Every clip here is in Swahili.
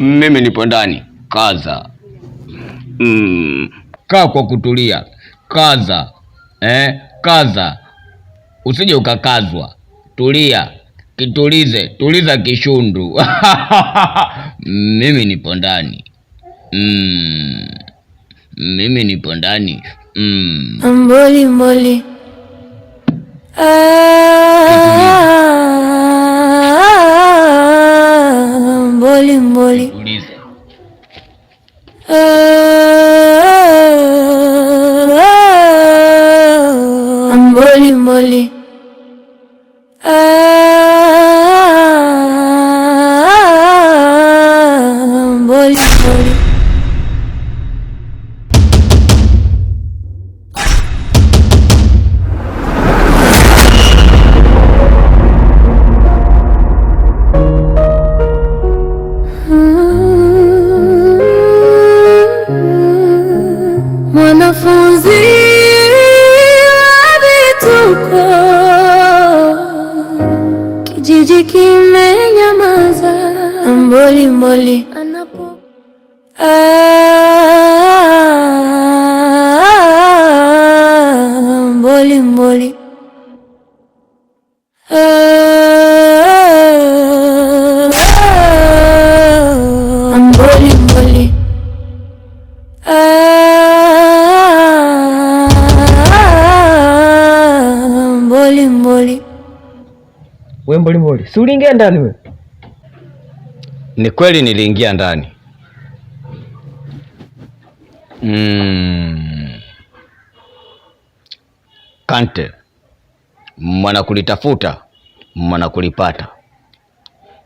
Mimi nipo ndani. Kaza. Kaa kwa kutulia. Kaza. Kaza. Usije ukakazwa. Tulia. Kitulize. Tuliza kishundu. Mimi nipo ndani. Mimi nipo ndani. Mboli mboli. Mboli mboli. Tuliza. Mboli mboli. Mboli mboli. Mwanafunzi wa vituko, kijiji kimenyamaza. Mboli mboli anapo mboli mboli. Mboli mboli. Mboli mboli. We mboli mboli, si uliingia ndani we? Ni kweli niliingia ndani. Kante, mwana kulitafuta, mwana kulipata.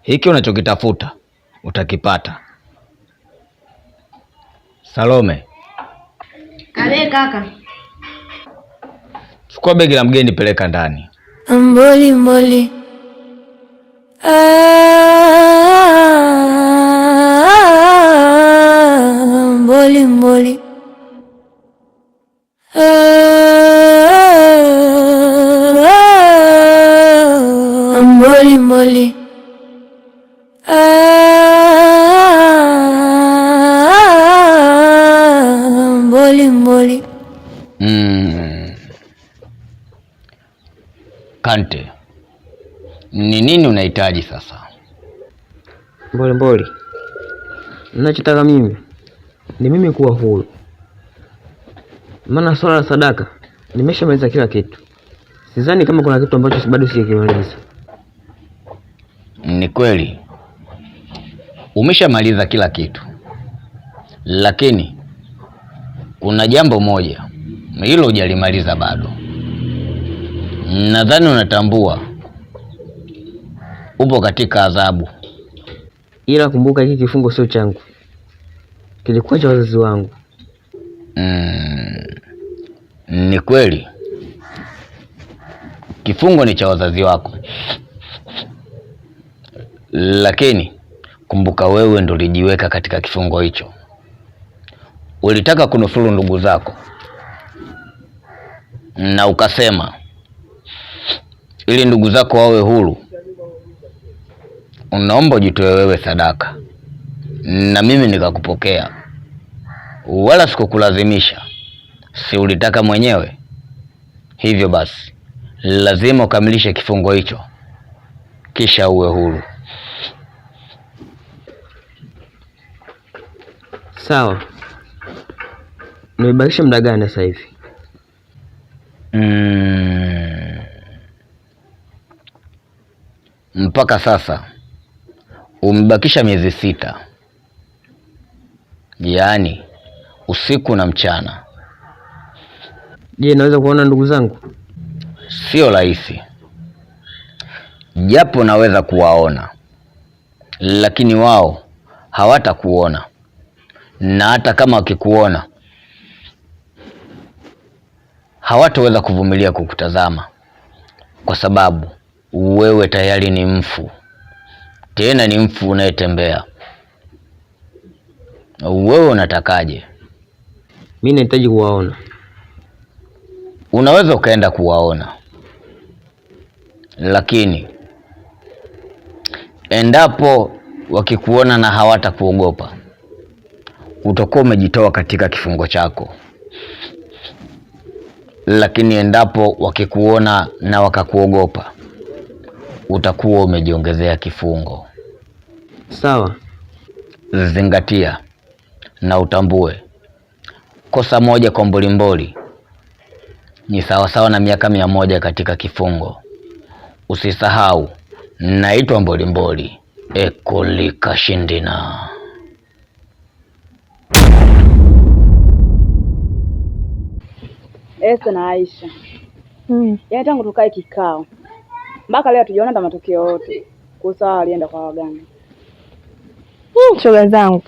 Hiki unachokitafuta utakipata. Salome. Kale kaka. Chukua begi la mgeni peleka ndani. Mboli mboli. Mboli mboli. Mboli mboli. Mboli mboli. Kante, ni nini unahitaji sasa? Mboli mboli, ninachotaka mimi ni mimi kuwa huru, maana swala la sadaka nimeshamaliza kila kitu. Sidhani kama kuna kitu ambacho bado sijakimaliza. Ni kweli umeshamaliza kila kitu, lakini kuna jambo moja hilo hujalimaliza bado. Nadhani unatambua upo katika adhabu. Ila kumbuka, hiki kifungo sio changu, kilikuwa cha wazazi wangu. Ni kweli kifungo ni cha wazazi wako, lakini kumbuka wewe ndo ulijiweka katika kifungo hicho. Ulitaka kunusuru ndugu zako na ukasema ili ndugu zako wawe huru, unaomba ujitoe wewe sadaka, na mimi nikakupokea, wala sikukulazimisha. Si ulitaka mwenyewe? Hivyo basi lazima ukamilishe kifungo hicho, kisha uwe huru. Sawa. Nimebakisha muda gani sasa hivi? Mpaka sasa umebakisha miezi 6, yaani usiku na mchana. Je, naweza kuona ndugu zangu? Sio rahisi, japo naweza kuwaona, lakini wao hawatakuona, na hata kama wakikuona hawataweza kuvumilia kukutazama, kwa sababu wewe tayari ni mfu, tena ni mfu unayetembea. Wewe unatakaje? Mimi nahitaji kuwaona. Unaweza ukaenda kuwaona, lakini endapo wakikuona na hawatakuogopa, utakuwa umejitoa katika kifungo chako. Lakini endapo wakikuona na wakakuogopa, utakuwa umejiongezea kifungo. Sawa. Zingatia na utambue, kosa moja kwa Mbolimboli ni sawasawa na miaka 100 katika kifungo. Usisahau, naitwa Mbolimboli Ekolikashindina. Esther na Aisha. Yaani tangu tukae kikao mpaka leo tujaona hata matokeo yote. Kusawa alienda kwa waganga. Shoga zangu,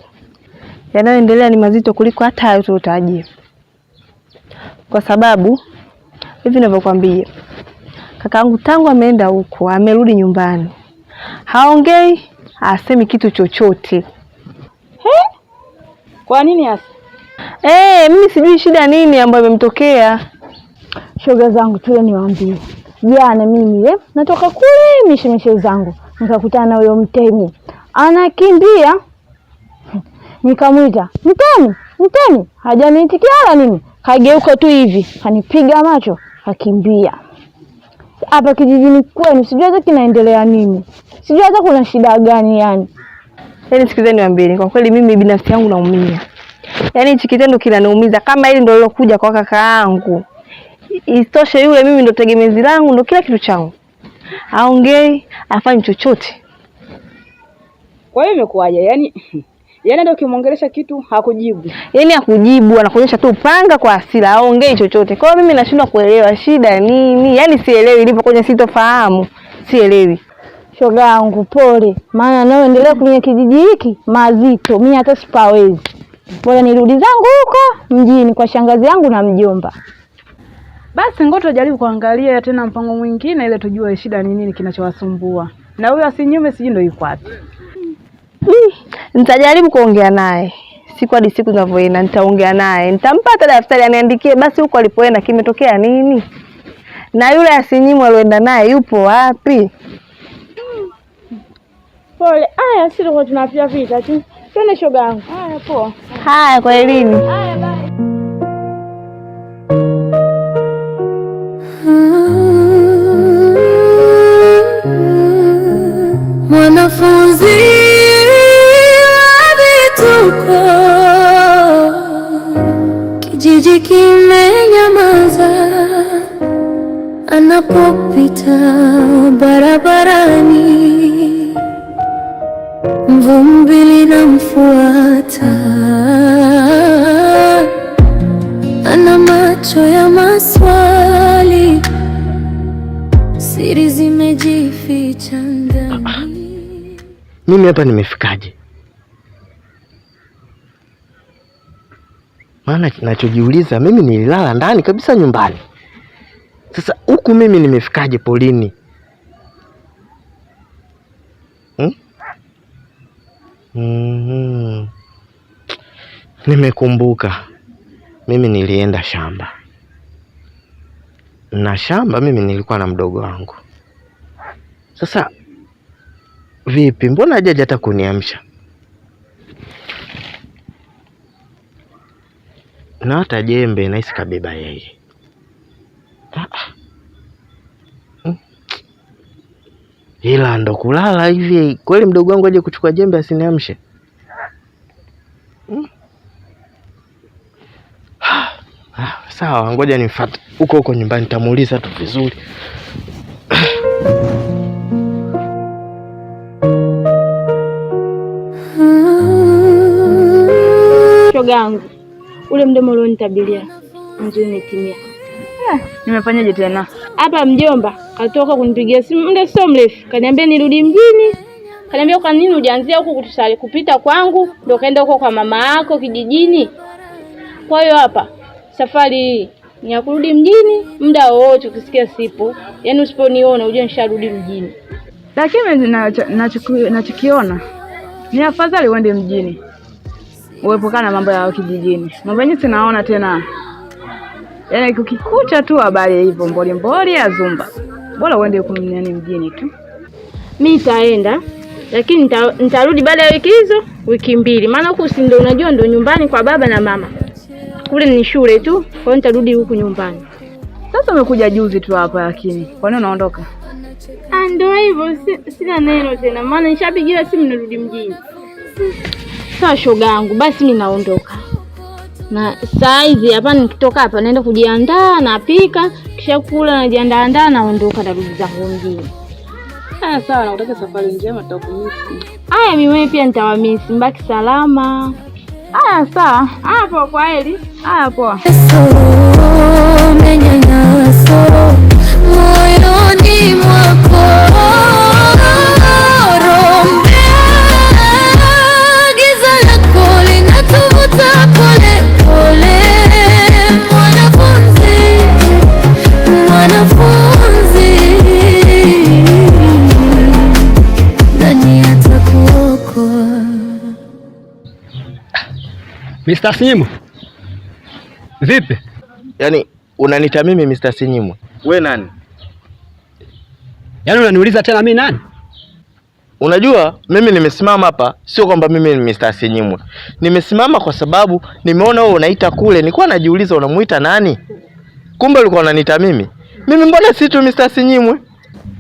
yanayoendelea ni mazito kuliko hata hayo tulotarajia. Kwa sababu hivi ninavyokuambia, kakaangu tangu ameenda huko, amerudi nyumbani, haongei, hasemi kitu chochote. Kwa nini hasa? Mimi sijui shida nini ambayo imemtokea. Shoga zangu, tuwe niwaambie. Jana mimi natoka kule mishemishe zangu, nikakutana na huyo mtemi. Anakimbia. Nikamwita, "Mtemi." Hajaniitikia wala nini. Kageuka tu hivi, kanipiga macho, kakimbia. Hapa kijijini kwenu sijui hata kinaendelea nini. Sijui hata kuna shida gani yani. Yaani sikizeni niwaambie, kwa kweli mimi binafsi yangu naumia. Yaani hichi kitendo kinaniumiza, kama hili ndio lilokuja kwa kaka yangu. Isitoshe yule mimi ndo tegemezi langu, ndo kila kitu changu. Haongei, afanye chochote. Kwa hiyo imekuwaje? Yaani ndio ukimwongelesha kitu hakujibu. Yaani hakujibu, anakuonyesha tu panga kwa hasira, haongei chochote. Kwa hiyo mimi nashindwa kuelewa shida nini. Yaani sielewi, ilipo kwenye sitofahamu. Sielewi. Shoga yangu pole, maana naoendelea kwenye kijiji hiki mazito, mimi hata sipawezi. Bora nirudi zangu huko mjini kwa shangazi yangu na mjomba. Basi ngoja tujaribu kuangalia tena mpango mwingine ile tujue shida ni nini kinachowasumbua. Na huyo asinyume sijui ndio yuko wapi. Nitajaribu kuongea naye. Siku hadi siku zinavyoenda nitaongea naye. Nitampata daftari aniandikie basi huko alipoenda kimetokea nini. Na yule asinyimwe alienda naye yupo wapi? Pole. Aya, sisi kwa tunapia vita tu. Twende shoga yangu. Haya poa. Haya kwa elini. Haya bye. Mwanafunzi wa vituko, kijiji kimenyamaza, anapopita barabarani, vumbi linamfuata, ana macho ya maswali, siri zimejificha ndani. Mimi hapa nimefikaje? Maana nachojiuliza, mimi nililala ndani kabisa nyumbani. Sasa huku mimi nimefikaje polini? Nimekumbuka. Mimi nilienda shamba. Na shamba mimi nilikuwa na mdogo wangu. Sasa vipi, mbona hajaja hata kuniamsha? Na hata jembe nahisi kabeba yeye. Ila ndo kulala hivi. Kweli mdogo wangu aje kuchukua jembe asiniamshe? Sawa, ngoja nifuate huko nyumbani, nitamuuliza tu vizuri. Shoga yangu, ule mdomo ulionitabiria ndio umetimia. Nimefanyaje tena? Hapa mjomba katoka kunipigia simu muda sio mrefu. Kaniambia nirudi mjini. Kaniambia kwa nini hujaanzia huko kutusali kupita kwangu ndio kaenda huko kwa mama yako kijijini. Kwa hiyo hapa safari hii ni ya kurudi mjini muda wote ukisikia sipo. Yaani usiponiona uje nisharudi mjini. Lakini nachokiona ni afadhali uende mjini. Uepukana mambo ya kijijini. Mambo yenyewe sinaona tena. Yaani kukikucha tu habari hivyo Mbolimboli ya Zumba. bora uende kumnyani mjini tu. Mimi nitaenda lakini nitarudi baada ya wiki hizo, wiki 2. Maana huku si ndio unajua ndio nyumbani kwa baba na mama. Kule ni shule tu, kwa hiyo nitarudi huku nyumbani. Sasa umekuja juzi tu hapa lakini kwa nini unaondoka? Ndio hivyo, sina neno tena. Maana nishapigiwa simu nirudi mjini. Sawa shogangu, basi mimi naondoka. Na saa hizi hapa nikitoka hapa naenda kujiandaa, napika, kisha kula najiandaa naondoka narudi zangu mjini. Sawa, nakutakia safari njema, tutakumisi. Haya, mimi pia nitawamisi, mbaki salama. Haya sawa. Hapo kwa heri. Haya poa. Menyanyaso moyoni mwako, giza lako linatuvuta pole pole. Mwanafunzi, nani atakuokoa? Mr. Sinyimwe. Vipi? Yaani unanita mimi Mr. Sinyimwe? We nani? Yaani unaniuliza tena mimi nani? Unajua mimi nimesimama hapa sio kwamba mimi ni Mr. Sinyimwe. Nimesimama kwa sababu nimeona wewe unaita kule, nilikuwa najiuliza unamuita nani? Kumbe ulikuwa unanita mimi. Mimi mbona si tu Mr. Sinyimwe?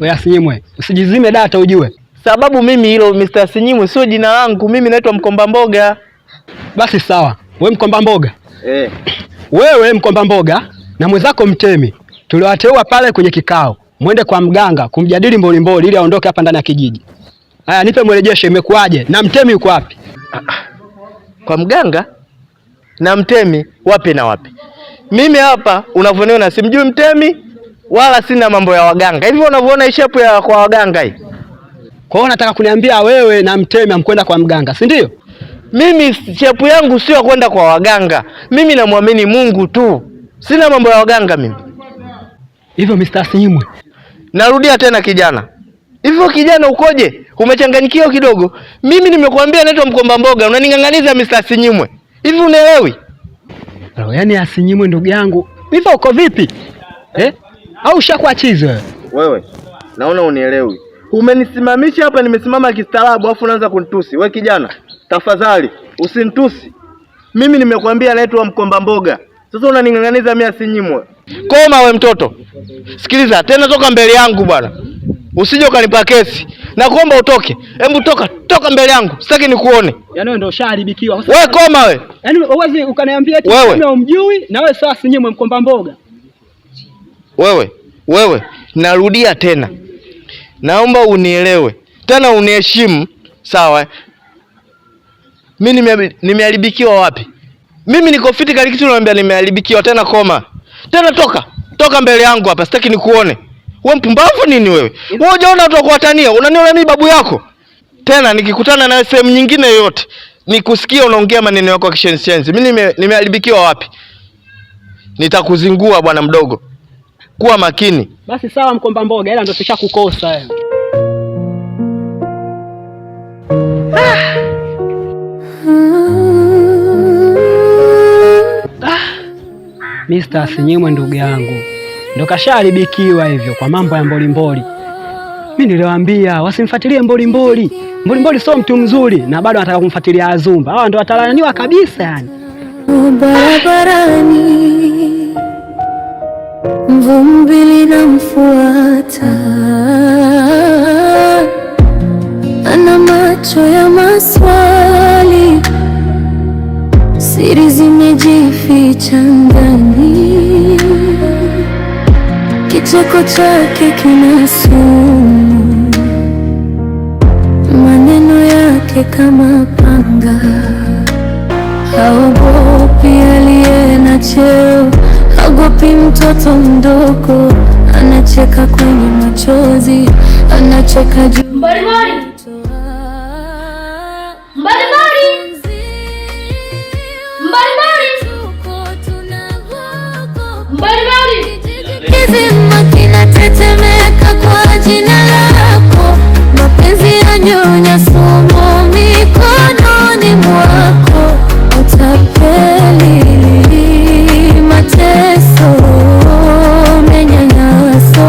Wewe Sinyimwe, usijizime data ujue. Sababu mimi hilo Mr. Sinyimwe sio jina langu, mimi naitwa Mkomba Mboga. Basi sawa. Wewe Mkomba Mboga? Wewe Mkomba Mboga na mwenzako Mtemi tuliwateua pale kwenye kikao. Mwende kwa mganga kumjadili mbolimboli ili aondoke hapa ndani ya kijiji. Haya, nipe mrejesho, imekuaje? Na Mtemi yuko wapi? Kwa mganga? Na Mtemi wapi na wapi? Mimi hapa unavyoniona simjui Mtemi wala sina mambo ya waganga. Hivi unavyoona shape ya kwa waganga hii. Kwa hiyo unataka kuniambia wewe na Mtemi amkwenda kwa mganga, si ndio? Mimi shape yangu sio kwenda kwa waganga. Mimi namwamini Mungu tu. Sina mambo ya waganga mimi. Hivyo Mr. Sinyimwe. Narudia tena kijana. Hivyo kijana ukoje? Umechanganyikiwa kidogo. Mimi nimekuambia naitwa Mkomba Mboga, unaning'ang'aniza Mr. Sinyimwe. Hivi unaelewi? Yaani Asinyimwe ndugu yangu. Hivyo uko vipi? Au ushakuwa chizi wewe? Wewe. Naona unielewi. Umenisimamisha hapa nimesimama kistaarabu afu unaanza kunitusi. Wewe kijana, tafadhali usinitusi. Mimi nimekuambia naitwa Mkomba Mboga. Sasa unaning'ang'aniza mimi Asinyimwe. Koma we mtoto. Sikiliza, tena toka mbele yangu bwana. Usije ukanipa kesi. Nakuomba utoke. Hebu toka mbele yangu. Sitaki nikuone. Yaani wewe ndio ushaharibikiwa. Wewe koma we. Yaani uwezi ukaniambia eti mimi umjui na wewe sasa Sinyimwe Mkomba Mboga. Wewe, narudia tena. Naomba unielewe. Tena uniheshimu, sawa? Mimi nimeharibikiwa wapi? Mimi niko fiti kali kitu naambia nimeharibikiwa tena koma. Tena toka mbele yangu hapa, sitaki nikuone. Wewe mpumbavu nini wewe? Wewe hujaona watu kuwatania, unaniona mimi babu yako? Tena nikikutana na sehemu nyingine yoyote, nikusikia unaongea maneno yako ya kishenzi. Mimi nimeharibikiwa wapi? Nitakuzingua bwana mdogo. Kuwa makini. Basi sawa Mkomba Mboga, ila ndio tushakukosa wewe. Mr. Sinyimwe ndugu yangu. Ndio kashaharibikiwa hivyo kwa mambo ya mbolimboli. Mimi niliwaambia wasimfuatilie mbolimboli. Mbolimboli sio mtu mzuri na bado anataka kumfuatilia Azumba. Hao ndio watalaniwa kabisa yani. Barabarani vumbi linamfuata, ana macho ya maswali, siri zimejificha ndani, kicheko chake kina sumu, maneno yake kama panga, haogopi aliye na cheo, haogopi mtoto mdogo, anacheka kwenye machozi, anacheka juu. Mbalimbali kizima kinatetemeka kwa jina lako, mapenzi ya nyonya sumu mikononi mwako, utapeli, mateso, menyanyaso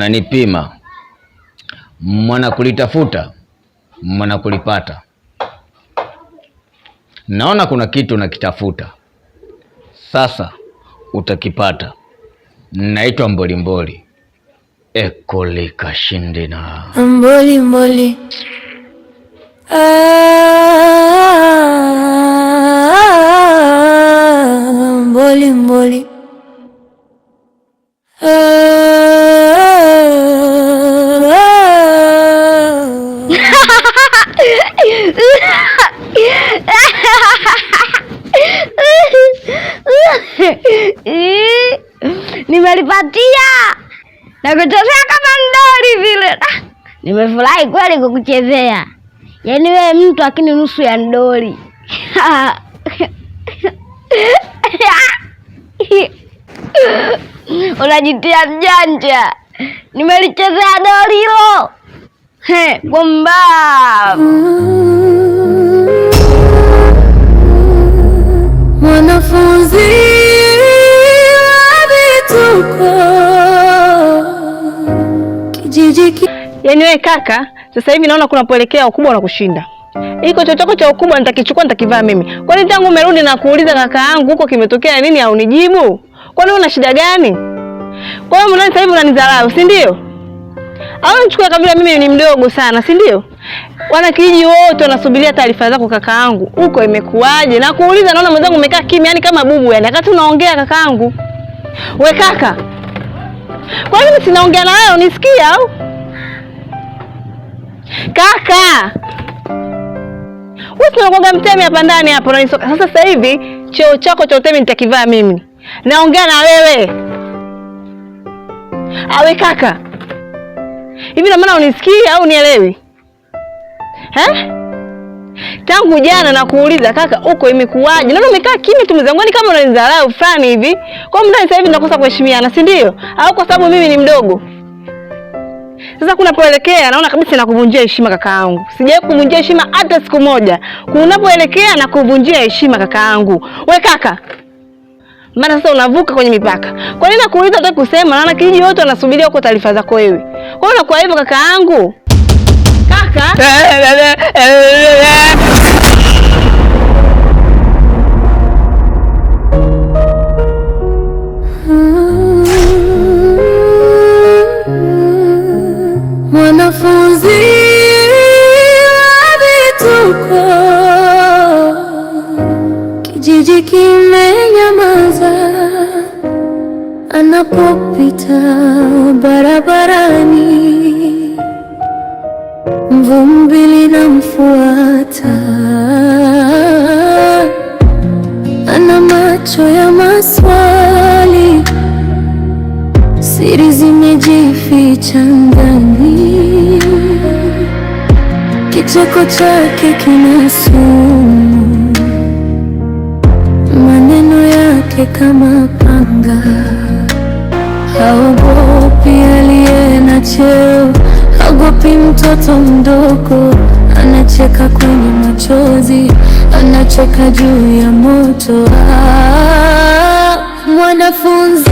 unanipima. Mwana kulitafuta, mwana kulipata. Naona kuna kitu unakitafuta. Sasa utakipata. Naitwa Mbolimboli. Ekole kashindina. Mbolimboli. Mbolimboli. Nimelipatia na kuchezea kama ndori vile. Nimefurahi kweli kukuchezea. Yaani wewe mtu akini nusu ya ndori. Unajitia mjanja. Nimelichezea dori hilo. Bomba. Mwanafunzi wa vituko kijiji. Yaani wewe kaka, sasa hivi naona kunapoelekea ukubwa na kushinda. Iko chochoko cha ukubwa nitakichukua nitakivaa mimi. Kwani tangu umerudi na kuuliza kaka yangu huko kimetokea nini au nijibu? Kwani una shida gani? Kwa hiyo mbona sasa hivi unanidharau, si ndio? Au unachukua kabila mimi ni mdogo sana, si ndio? Wana kijiji wote wanasubiria taarifa zako kaka yangu. Huko imekuaje? Na kuuliza naona mwenzangu umekaa kimya yani kama bubu yani. Wakati unaongea kaka yangu. We kaka. Kwa nini sinaongea na wewe unisikia au? Kaka. Wewe unagonga mtemi hapa ndani hapo unanisoka. Sasa hivi cheo chako cha utemi nitakivaa mimi. Naongea na wewe. Awe kaka. Hivi na maana unisikia au unielewi? Tangu jana na kuuliza kaka huko imekuaje? Naona umekaa kimya tu mzangu kama unanidharau fulani hivi. Kwa muda sasa hivi nakosa kuheshimiana, si ndio? Au kwa sababu mimi ni mdogo? Sasa kunapoelekea naona kabisa nakuvunjia heshima kaka yangu. Sijawahi kuvunjia heshima hata siku moja. Kunapoelekea na kuvunjia heshima kaka yangu. We kaka. Maana sasa unavuka kwenye mipaka. Kwa nini nakuuliza hata kusema? Naona kijiji wote wanasubiria huko taarifa zako wewe. Kwa nini unakuwa hivyo kaka yangu? Kaka. Mwanafunzi wa vituko kijiji kimenyamaza. Anapopita barabarani vumbi linamfuata. Ana macho ya maswali, siri zimejificha ndani. Kicheko chake kina sumu, maneno yake kama panga. Haogopi aliye na cheo, haogopi mtoto mdogo. Anacheka kwenye machozi, anacheka juu ya moto. Mwanafunzi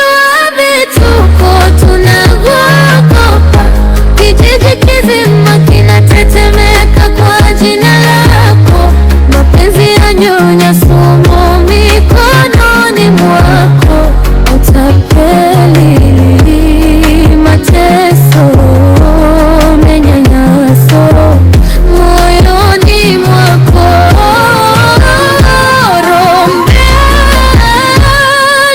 wa vituko tunaogopa. Kijiji kizima kinatetemeka kwa jina lako. Mapenzi yanyonya sumu mikononi mwako. Utapeli, mateso, manyanyaso moyoni mwako.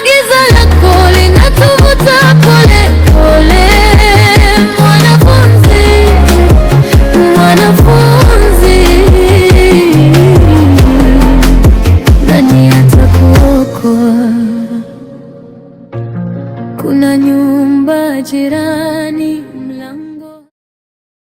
Giza lako linatuvuta pole pole. Mwanafunzi, mwanafunzi, nani atakuokoa? Kuna nyumba jirani